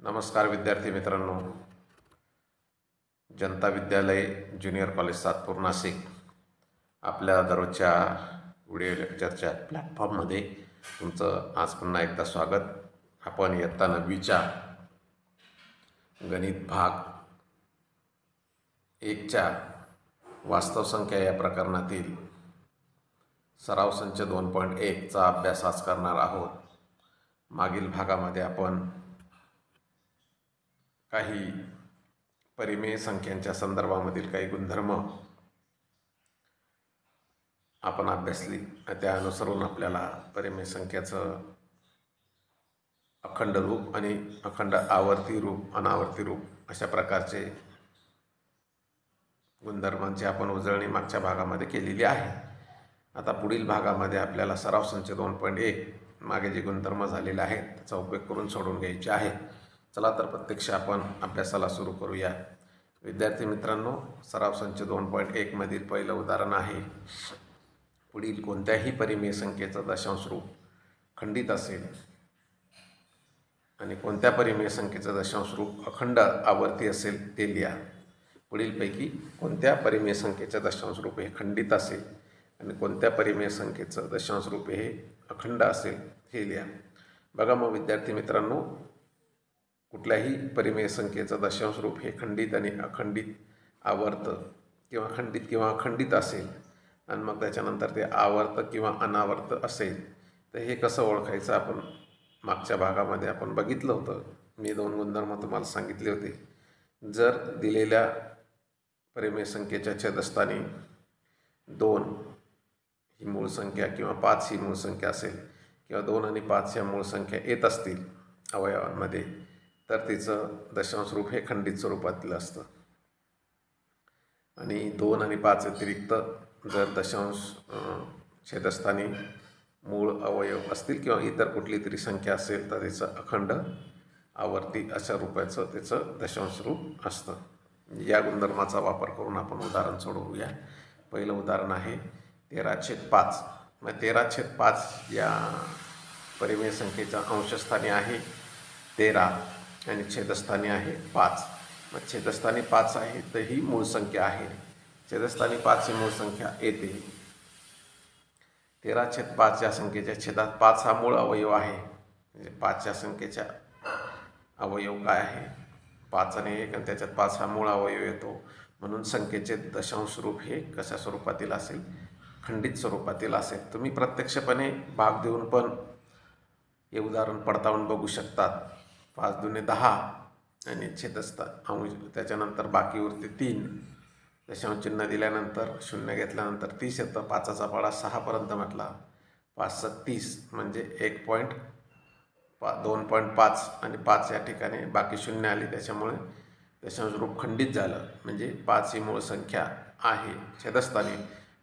नमस्कार विद्यार्थी मित्रांनो, जनता विद्यालय ज्युनियर कॉलेज सातपूर नाशिक आपल्या दररोजच्या व्हिडिओ लेक्चरच्या प्लॅटफॉर्ममध्ये तुमचं आज पुन्हा एकदा स्वागत. आपण इयत्ता 9वीच्या गणित भाग 1च्या वास्तव संख्या या प्रकरणातील सराव संच 2.1 चा अभ्यास आज करणार आहोत. मागील भागामध्ये आपण काही परिमेय संख्यांच्या संदर्भामधील काही गुणधर्म आपण अभ्यासली. त्या अनुसरून आपल्याला परिमेय संख्याचं अखंड रूप आणि अखंड आवर्ती रूप, अनावर्ती रूप अशा प्रकारचे गुणधर्मांची आपण उजळणी मागच्या भागामध्ये केलेली आहे. आता पुढील भागामध्ये आपल्याला सराव संच 2.1 मागे जे गुणधर्म झालेले आहेत त्याचा उपयोग करून सोडून घ्यायचे आहे. चला तर प्रत्यक्ष आपण अभ्यासाला सुरू करूया. विद्यार्थी मित्रांनो, सराव संच 2.1 मधील पहिलं उदाहरण आहे. पुढील कोणत्याही परिमेय संख्येचं दशांश रूप खंडित असेल आणि कोणत्या परिमेय संख्येचं दशांश रूप अखंड आवर्ती असेल ते लिहा. पुढीलपैकी कोणत्या परिमेय संख्येचं दशांश रूप हे खंडित असेल आणि कोणत्या परिमेय संख्येचं दशांश रूप हे अखंड असेल हे लिहा. बघा मग विद्यार्थी मित्रांनो, कुठल्याही परिमेय संख्येचं दशांश रूप हे खंडित आणि अखंडित, आवर्त किंवा खंडित किंवा अखंडित असेल आणि मग त्याच्यानंतर ते आवर्त किंवा अनावर्त असेल तर हे कसं ओळखायचं आपण मागच्या भागामध्ये आपण बघितलं होतं. मी 2 गुणधर्म तुम्हाला सांगितले होते. जर दिलेल्या परिमेय संख्येच्या छेदस्थानी 2 ही मूळ संख्या किंवा 5 ही मूळ संख्या असेल किंवा 2 आणि 5 या मूळ संख्या येत असतील अवयवांमध्ये तर तिचं दशांश रूप हे खंडित स्वरूपातील असतं. आणि 2 आणि 5 व्यतिरिक्त जर दशांश छेदस्थानी मूळ अवयव असतील किंवा इतर कुठली तरी संख्या असेल तर तिचं अखंड आवर्ती अशा रूपाचं त्याचं दशांश रूप असतं. या गुणधर्माचा वापर करून आपण उदाहरण सोडवूया. पहिलं उदाहरण आहे 13/5. मग 13/5 या परिमेय संख्येच्या अंशस्थानी आहे 13 आणि छेदस्थानी आहे 5. मग छेदस्थानी 5 आहे तर ही मूळ संख्या आहे. छेदस्थानी 5 ही मूळ संख्या येते. 13/5 या संख्येच्या छेदात 5 हा मूळ अवयव आहे. म्हणजे 5 या संख्येच्या अवयव काय आहे 5 आणि 1 आणि त्याच्यात 5 हा मूळ अवयव येतो. म्हणून संख्येचे दशांश रूप हे कशा स्वरूपातील असेल, खंडित स्वरूपातील असेल. तुम्ही प्रत्यक्षपणे भाग देऊन पण हे उदाहरण पडताळून बघू शकतात. 5 दुने 10 आणि छेदस्थान त्याच्यानंतर बाकी उरते 3. दशांश चिन्ह दिल्यानंतर 0 घेतल्यानंतर 30 येतं. 5चा पाढा 6 पर्यंत म्हटला. 5 × 30 म्हणजे 2.5 आणि 5 या ठिकाणी बाकी 0 आली त्याच्यामुळे दशांश रूप खंडित झालं. म्हणजे 5 ही मूळ संख्या आहे छेदस्थानी,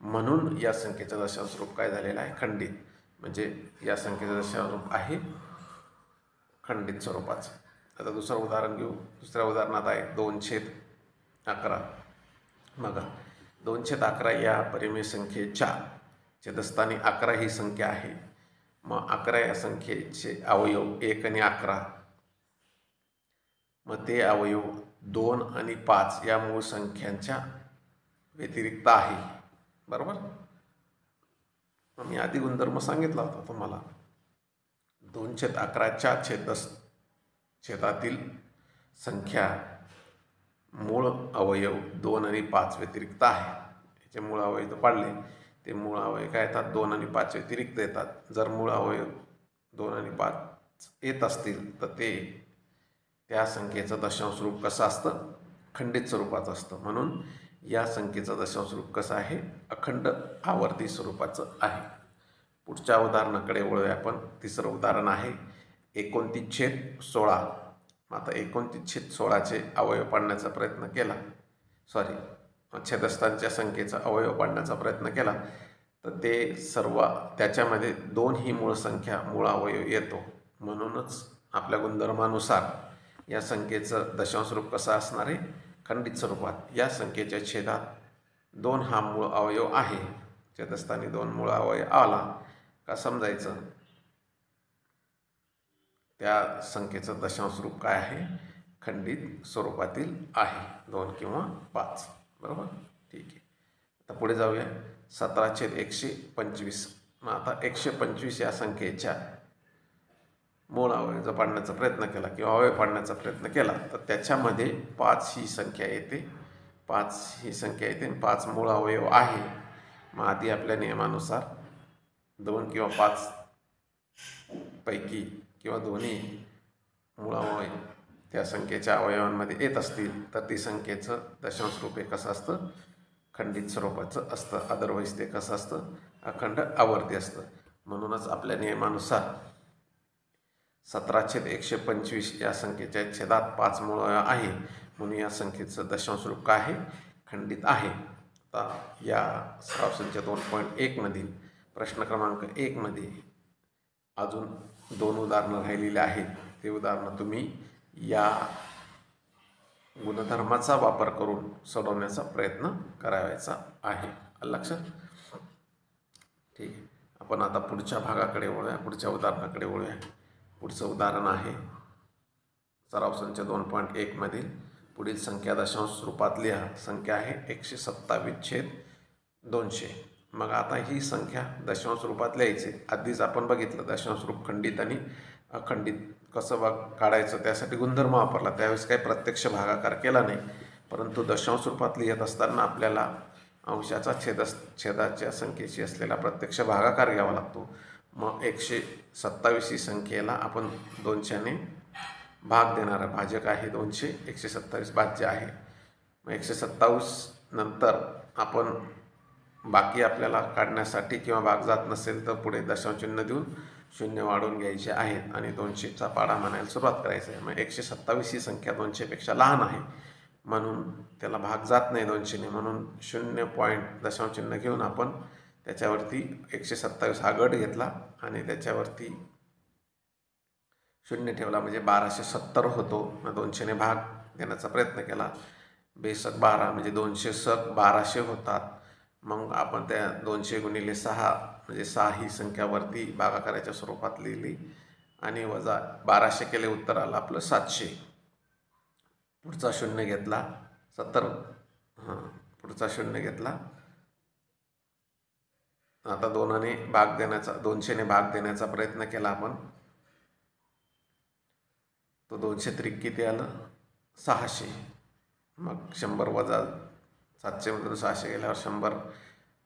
म्हणून या संख्येचं दशांश रूप काय झालेलं आहे खंडित. म्हणजे या संख्येचं दशांश रूप आहे खंडित स्वरूपाचं. आता दुसरं उदाहरण घेऊ. दुसऱ्या उदाहरणात आहे 2/11. बघा 2/11 या परिमेय संख्येच्या छेदस्थानी 11 ही संख्या आहे. मग 11 या संख्येचे अवयव 1 आणि 11. मग ते अवयव 2 आणि 5 या मूळ संख्यांच्या व्यतिरिक्त आहे. बरोबर. मी आधी गुणधर्म सांगितला होता तुम्हाला. 2/11च्या छेदातील संख्या मूळ अवयव 2 आणि 5 व्यतिरिक्त आहे. याचे मूळ अवयव पाडले ते मूळ अवयव काय येतात 2 आणि 5 व्यतिरिक्त येतात. जर मूळ अवयव 2 आणि 5 येत असतील तर ते त्या संख्येचं दशांश रूप कसं असतं खंडित स्वरूपाचं असतं. म्हणून या संख्येचं दशांश रूप कसं आहे अखंड आवर्ती स्वरूपाचं आहे. पुढच्या उदाहरणाकडे वळूया आपण. तिसरं उदाहरण आहे 29/16. आता 29/16चे अवयव पाडण्याचा प्रयत्न केला, छेदस्थानच्या संख्येचा अवयव पाडण्याचा प्रयत्न केला तर ते सर्व त्याच्यामध्ये 2 ही मूळ संख्या मूळ अवयव येतो. म्हणूनच आपल्या गुणधर्मानुसार या संख्येचं दशांश रूप कसं असणार आहे खंडित स्वरूपात. या संख्येच्या छेदात 2 हा मूळ अवयव आहे. छेदस्थानी 2 मूळ अवयव आला का समजायचं त्या संख्येचं दशांश रूप काय आहे? खंडित स्वरूपातील आहे, 2 किंवा 5. बरोबर, ठीक आहे. आता पुढे जाऊया. 17/125. मग आता 125 या संख्येच्या मूळ अवयव जर पाडण्याचा प्रयत्न केला किंवा अवयव पाडण्याचा प्रयत्न केला तर त्याच्यामध्ये 5 ही संख्या येते. 5 ही संख्या येते आणि 5 मूळ अवयव आहे. मग आधी आपल्या नियमानुसार 2 किंवा 5 पैकी किंवा दोन्ही मूळ अवयव त्या संख्येच्या अवयवांमध्ये येत असतील तर ती संख्येचं दशांश रूप हे कसं असतं? खंडित स्वरूपाचं असतं. अदरवाईज ते कसं असतं? अखंड आवर्ती असतं. म्हणूनच आपल्या नियमानुसार 17/125 या संख्येच्या छेदात 5 मूळ अवयव आहे, म्हणून या संख्येचं दशांश रूप काय आहे? खंडित आहे. आता या सराव संच 2.1 मधील प्रश्न क्रमांक 1 मध्ये अजून 2 उदाहरणं राहिलेली आहेत. ते उदाहरणं तुम्ही या गुणधर्माचा वापर करून सोडवण्याचा प्रयत्न करायचा आहे. लक्षात? ठीक आहे. आपण आता पुढच्या भागाकडे वळूया, पुढच्या उदाहरणाकडे वळूया. पुढचं उदाहरण आहे सराव संच 2.1 मधील पुढील संख्या दशांश रूपात लिहा. संख्या आहे 127/200. मग आता ही संख्या दशांश रूपात लिहायची. आधीच आपण बघितलं दशांश रूप खंडित आणि अखंडित कसं काढायचं, त्यासाठी गुणधर्म वापरला. त्यावेळेस काही प्रत्यक्ष भागाकार केला नाही, परंतु दशांश रूपात लिहित असताना आपल्याला अंशाचा छेदाच्या संख्येशी असलेला प्रत्यक्ष भागाकार घ्यावा लागतो. मग 127 ही संख्येला आपण 200ने भाग देणारा भाजक आहे 200. 127 भाज्य आहे. मग 127 नंतर आपण बाकी आपल्याला काढण्यासाठी किंवा भाग जात नसेल तर पुढे दशांश चिन्ह देऊन 0 वाढवून घ्यायचे आहेत आणि 200चा पाढा म्हणायला सुरुवात करायची आहे. मग 127 ही संख्या 200पेक्षा लहान आहे, म्हणून त्याला भाग जात नाही 200ने, म्हणून 0 पॉईंट दशांश चिन्ह घेऊन आपण त्याच्यावरती 127 हा गट घेतला आणि त्याच्यावरती 0 ठेवला, म्हणजे 1270 होतो. मग 200ने भाग देण्याचा प्रयत्न केला. बेसक 12 म्हणजे 200 सक 1200 होतात. मग आपण त्या 200 गुणिले 6 म्हणजे 6 ही संख्यावरती भागाकाराच्या स्वरूपात लिहिली आणि वजा 1200 केले, उत्तर आलं आपलं 700. पुढचा 0 घेतला 70. पुढचा 0 घेतला. आता 200ने भाग देण्याचा प्रयत्न केला आपण. तो 200 त्रिक किती आलं? 600. मग 100 वजा 700 मधून 600 गेल्यावर 100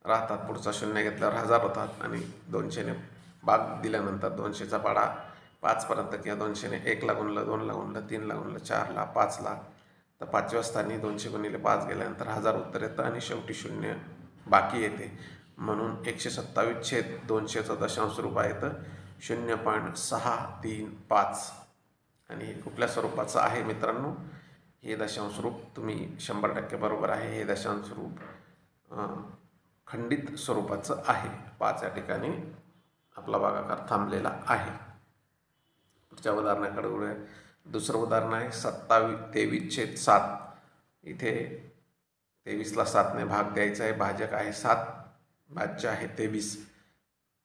राहतात. पुढचा 0 घेतल्यावर 1000 होतात आणि 200ने भाग दिल्यानंतर 200चा पाढा 5 पर्यंत किंवा 200ने 1 ला गुणलं, 2 ला गुणलं, 3 ला गुणलं, 4 ला, 5 ला, तर 5व्या स्थानी 200 गुणिले 5 गेल्यानंतर 1000 उत्तर येतं आणि शेवटी 0 बाकी येते. म्हणून 127/200चं दशांश रूप आहे तर 0.635. आणि हे कुठल्या स्वरूपाचं आहे मित्रांनो? हे दशांश रूप तुम्ही 100% बरोबर आहे. हे दशांश रूप खंडित स्वरूपाचं आहे. 5 या ठिकाणी आपला भागाकार थांबलेला आहे. पुढच्या उदाहरणाकडे वळूया. दुसरं उदाहरण आहे 23/7. इथे 23ला 7ने भाग द्यायचा आहे. भाजक आहे 7, भाज्य आहे 23.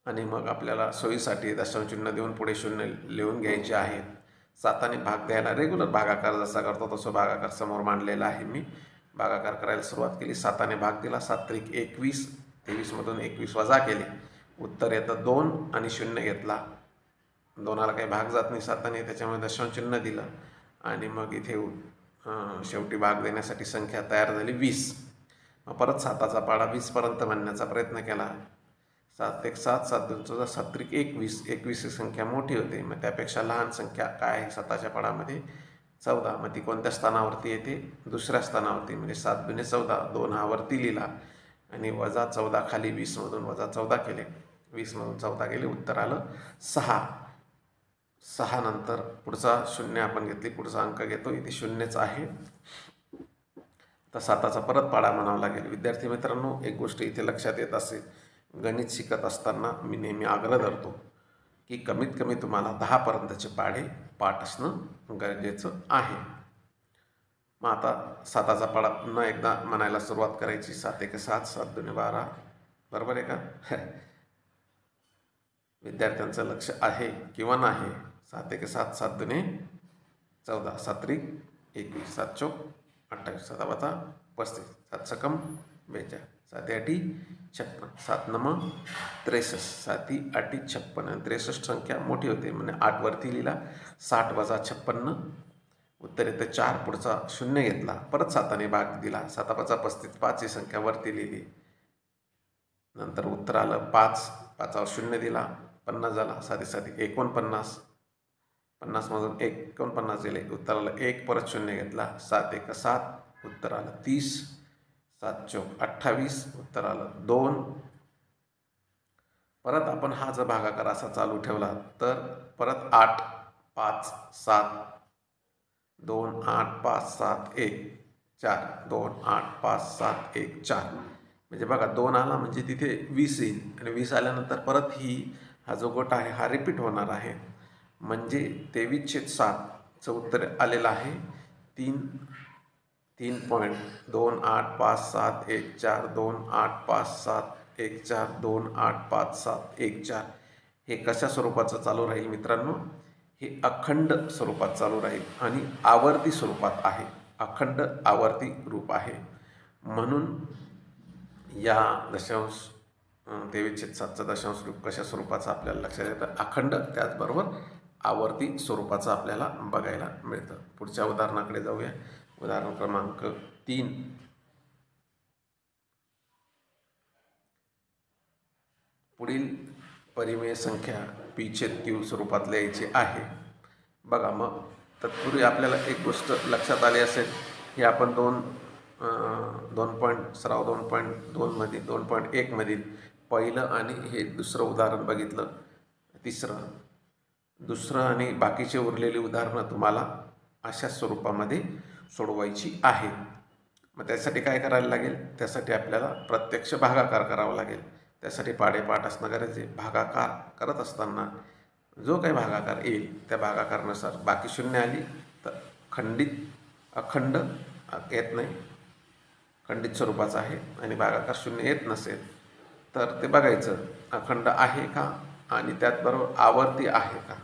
आणि मग आपल्याला सोयीसाठी दशांश चिन्ह देऊन पुढे 0 लिहून घ्यायचे आहेत. 7ने भाग द्यायला रेग्युलर भागाकार जसा करतो तसं भागाकार समोर मांडलेला आहे. मी भागाकार करायला सुरुवात केली. 7ने भाग दिला. 7 त्रिक 21. 23मधून 21 वजा केले, उत्तर येतं 2 आणि 0 घेतला. 2ला काही भाग जात नाही 7ने, त्याच्यामुळे दशांश चिन्ह दिलं आणि मग इथे शेवटी भाग देण्यासाठी संख्या तयार झाली 20. मग परत 7चा पाढा 20 पर्यंत म्हणण्याचा प्रयत्न केला. 7 1 7, 7 2 14, 7 त्रिक 21. 21 ही संख्या मोठी होते. मग त्यापेक्षा लहान संख्या काय आहे 7च्या पाढामध्ये? 14. मग ती कोणत्या स्थानावरती येते? दुसऱ्या स्थानावरती, म्हणजे 7 दुणे 14. 2 हा वरती लिहिला आणि वजा 14 खाली 20मधून वजा 14 केले. 20मधून 14 गेले, उत्तर आलं 6. 6 नंतर पुढचा 0 आपण घेतली, पुढचा अंक घेतो. इथे 0च आहे. तर 7चा परत पाढा म्हणावा लागेल. विद्यार्थी मित्रांनो, एक गोष्ट इथे लक्षात येत असेल, गणित शिकत असताना मी नेहमी आग्रह धरतो की कमीत कमी तुम्हाला 10 पर्यंतचे पाढे पाठ असणं गरजेचं आहे. मग आता 7चा पाढा पुन्हा एकदा म्हणायला सुरुवात करायची. 7 1 7, 7 2 12. बरोबर आहे का? विद्यार्थ्यांचं लक्ष आहे किंवा नाही? 7 1 7, 7 2 14, 7 3 21, 7 4 28, 7 5 35, 7 6 42, 7 8 56, 7 9 63, 7 8 56 आणि 63 संख्या मोठी होते म्हणजे 8 वरती लिहिला, 60 वजा 56 उत्तर येतं 4, पुढचा 0 घेतला, परत 7ने भाग दिला, 7 5 35, 5 ही संख्या वरती लिहिली, नंतर उत्तर आलं 5, 5वर 0 दिला, 50 झाला, 7 7 49, 50 मधून 49 दिले, उत्तर आलं 1, परत 0 घेतला, 7 1 7, उत्तर आलं 30, 7 4 28, उत्तर आलं 2. परत आपण हा जर भागाकार असा चालू ठेवला तर परत 8 5 7 2 8 5 7 1 4, 2 8 5 7 1 4, म्हणजे बघा 2 आला म्हणजे तिथे 20 येईल आणि 20 आल्यानंतर परत हा जो गट आहे हा रिपीट होणार आहे, म्हणजे 23/7चं उत्तर आलेलं आहे 3.285714285714. हे कशा स्वरूपाचं चालू राहील मित्रांनो? हे अखंड स्वरूपात चालू राहील आणि आवर्ती स्वरूपात आहे, अखंड आवर्ती रूप आहे. म्हणून या 23/7चं दशांश रूप कशा स्वरूपाचं आपल्याला लक्षात येतं? अखंड, त्याचबरोबर आवर्ती स्वरूपाचं आपल्याला बघायला मिळतं. पुढच्या उदाहरणाकडे जाऊया. उदाहरण क्रमांक 3. पुढील परिमेय संख्या p/q स्वरूपात लिहायची आहे. बघा, मग तत्पूर्वी आपल्याला एक गोष्ट लक्षात आली असेल, की आपण 2.2 मधील 2.1 मधील पहिलं आणि हे दुसरं उदाहरण बघितलं, दुसरं आणि बाकीचे उरलेली उदाहरणं तुम्हाला अशा स्वरूपामध्ये सोडवायची आहे. मग त्यासाठी काय करायला लागेल? त्यासाठी आपल्याला प्रत्यक्ष भागाकार करावा लागेल. त्यासाठी पाढेपाठ असणं गरजेचे. भागाकार करत असताना जो काही भागाकार येईल त्या भागाकारानुसार बाकी 0 आली तर अखंड येत नाही, खंडित स्वरूपाचं आहे, आणि भागाकार 0 येत नसेल तर ते बघायचं अखंड आहे का आणि त्याचबरोबर आवर्ती आहे का.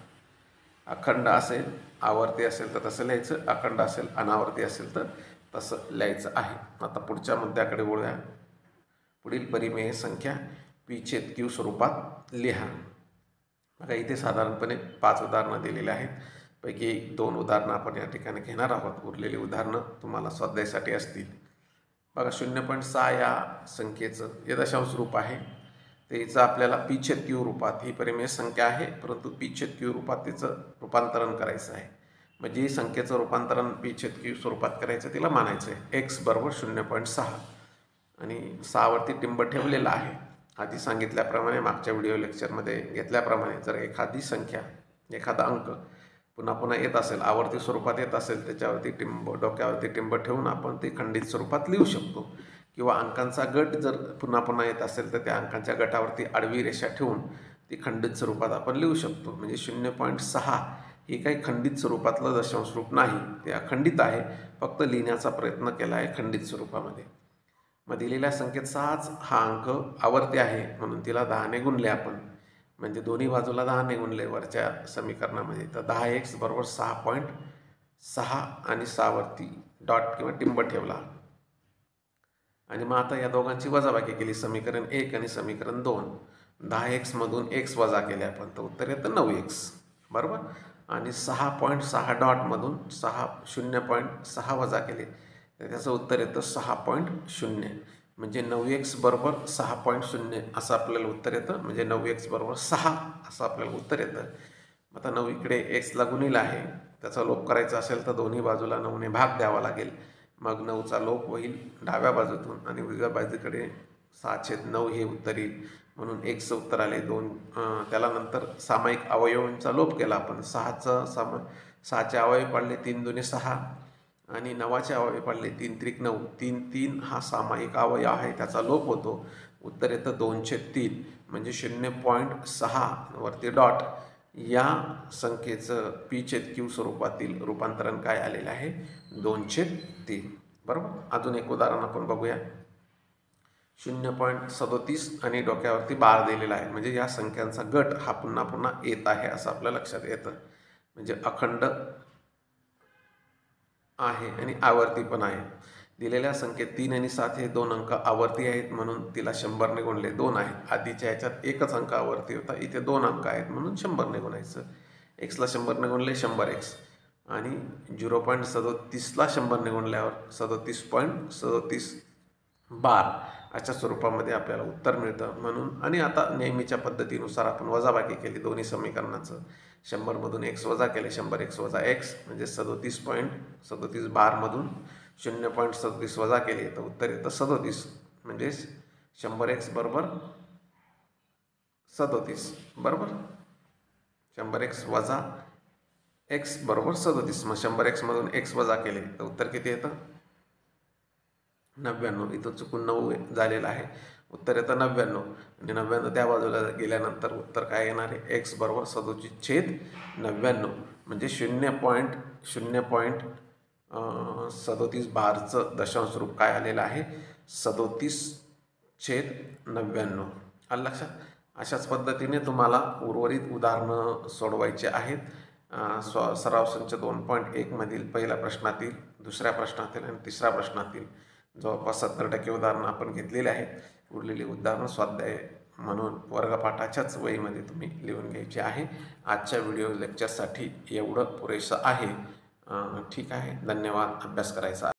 अखंड असेल, आवर्ती असेल तर तसं लिहायचं, अखंड असेल, अनावर्ती असेल तर तसं लिहायचं आहे. आता पुढच्या मुद्द्याकडे वळूया. पुढील परिमेय संख्या p/q स्वरूपात लिहा. बघा, इथे साधारणपणे 5 उदाहरणं दिलेली आहेत. पैकी 2 उदाहरणं आपण या ठिकाणी घेणार आहोत. उरलेली उदाहरणं तुम्हाला स्वाध्यायासाठी असतील. बघा, 0.6 या संख्येचं हे दशांश रूप आहे. त्याचं आपल्याला p/q रूपात, ही परिमेय संख्या आहे परंतु p/q रूपात तिचं रूपांतरण करायचं आहे. म्हणजे संख्येचं रूपांतरण p/q स्वरूपात करायचं, तिला मानायचं आहे x बरोबर 0.6 आणि 6 वरती टिंब ठेवलेला आहे. आधी सांगितल्याप्रमाणे, मागच्या व्हिडिओ लेक्चरमध्ये घेतल्याप्रमाणे, जर एखादी संख्या, एखादा अंक पुन्हा पुन्हा येत असेल, आवर्ती स्वरूपात येत असेल, त्याच्यावरती डोक्यावरती टिंब ठेवून आपण ते खंडित स्वरूपात लिहू शकतो. किंवा अंकांचा गट जर पुन्हा पुन्हा येत असेल तर त्या अंकांच्या गटावरती आडवी रेषा ठेवून ती खंडित स्वरूपात आपण लिहू शकतो. म्हणजे 0.6 हे काही खंडित स्वरूपातलं दशांश रूप नाही, ते अखंडित आहे, फक्त लिहिण्याचा प्रयत्न केला आहे खंडित स्वरूपामध्ये. मग दिलेल्या संख्येत 6च हा अंक आवर्ती आहे म्हणून तिला 10ने गुणले आपण, म्हणजे दोन्ही बाजूला 10ने गुणले वरच्या समीकरणामध्ये. तर 10x बरोबर 6.6 आणि 6 वरती डॉट किंवा टिंब ठेवला. आणि मग आता या दोघांची वजाबाकी केली, समीकरण 1 आणि समीकरण 2. 10x मधून x वजा केले आपण तर उत्तर येतं 9x, बरोबर. आणि 6.6 डॉटमधून 0.6 वजा केले तर त्याचं उत्तर येतं 6.0. म्हणजे 9x बरोबर 6.0 असं आपल्याला उत्तर येतं. म्हणजे 9x बरोबर 6 असं आपल्याला उत्तर येतं. आता 9 इकडे xला गुणिला आहे, त्याचा लोप करायचा असेल तर दोन्ही बाजूला 9ने भाग द्यावा लागेल. मग 9चा लोप होईल डाव्या बाजूतून आणि उजव्या बाजूकडे 6/9 हे उत्तर येईल. म्हणून xचं उत्तर आले 2. त्याला नंतर सामायिक अवयवांचा लोप केला आपण. 6चे अवयव पाडले, 3 2 6 आणि 9चे अवयव पाडले, 3 3 9. 3 3 हा सामायिक अवयव आहे, त्याचा लोप होतो, उत्तर येतं 2/3. म्हणजे 0.6 वरती डॉट या संख्येचं p/q स्वरूपातील रूपांतरण काय आलेलं आहे? 2/3, बरोबर. अजून एक उदाहरण आपण बघूया. 0.37 आणि डोक्यावरती बार दिलेला आहे, म्हणजे या संख्यांचा गट हा पुन्हा पुन्हा येत आहे असं आपल्या लक्षात येतं. म्हणजे अखंड आहे आणि आवर्ती पण आहे. दिलेल्या संख्येत 3 आणि 7 हे 2 अंक आवर्ती आहेत म्हणून तिला 100 ने गुणले 2 आहेत. आधीच्या ह्याच्यात एकच अंक आवर्ती होता, इथे 2 अंक आहेत म्हणून 100 ने गुणायचं. एक्सला 100 ने गुणले 100x आणि 0.37ला 100 ने गुणल्यावर 37.37 बार अशा स्वरूपामध्ये आपल्याला उत्तर मिळतं. म्हणून आणि आता नेहमीच्या पद्धतीनुसार आपण वजाबाकी केली दोन्ही समीकरणाचं. 100मधून x वजा केले, 100x वजा x म्हणजे 37.37 बारमधून 0.37 वजा केले तर उत्तर येतं 37. म्हणजे 100x बरोबर 37 बरोबर. 100x वजा x बरोबर 37. मग 100x मधून x वजा केले तर उत्तर किती येतं? 99. इथं चुकून 9 झालेलं आहे, उत्तर येतं 99. आणि 99 त्या बाजूला गेल्यानंतर उत्तर काय येणार आहे? x बरोबर 37/99 म्हणजे 0.37 बारचं दशांश रूप काय आलेलं आहे? 37/99. आलं लक्षात? अशाच पद्धतीने तुम्हाला उर्वरित उदाहरणं सोडवायचे आहेत. सराव संच 2.1 मधील पहिल्या प्रश्नातील, दुसऱ्या प्रश्नातील आणि तिसऱ्या प्रश्नातील जवळपास 70% उदाहरणं आपण घेतलेली आहेत. उरलेली उदाहरणं स्वाध्याय म्हणून वर्गपाठाच्याच वहीमध्ये तुम्ही लिहून घ्यायची आहे. आजच्या व्हिडिओ लेक्चरसाठी एवढं पुरेसं आहे. ठीक आहे, धन्यवाद. अभ्यास करायचा.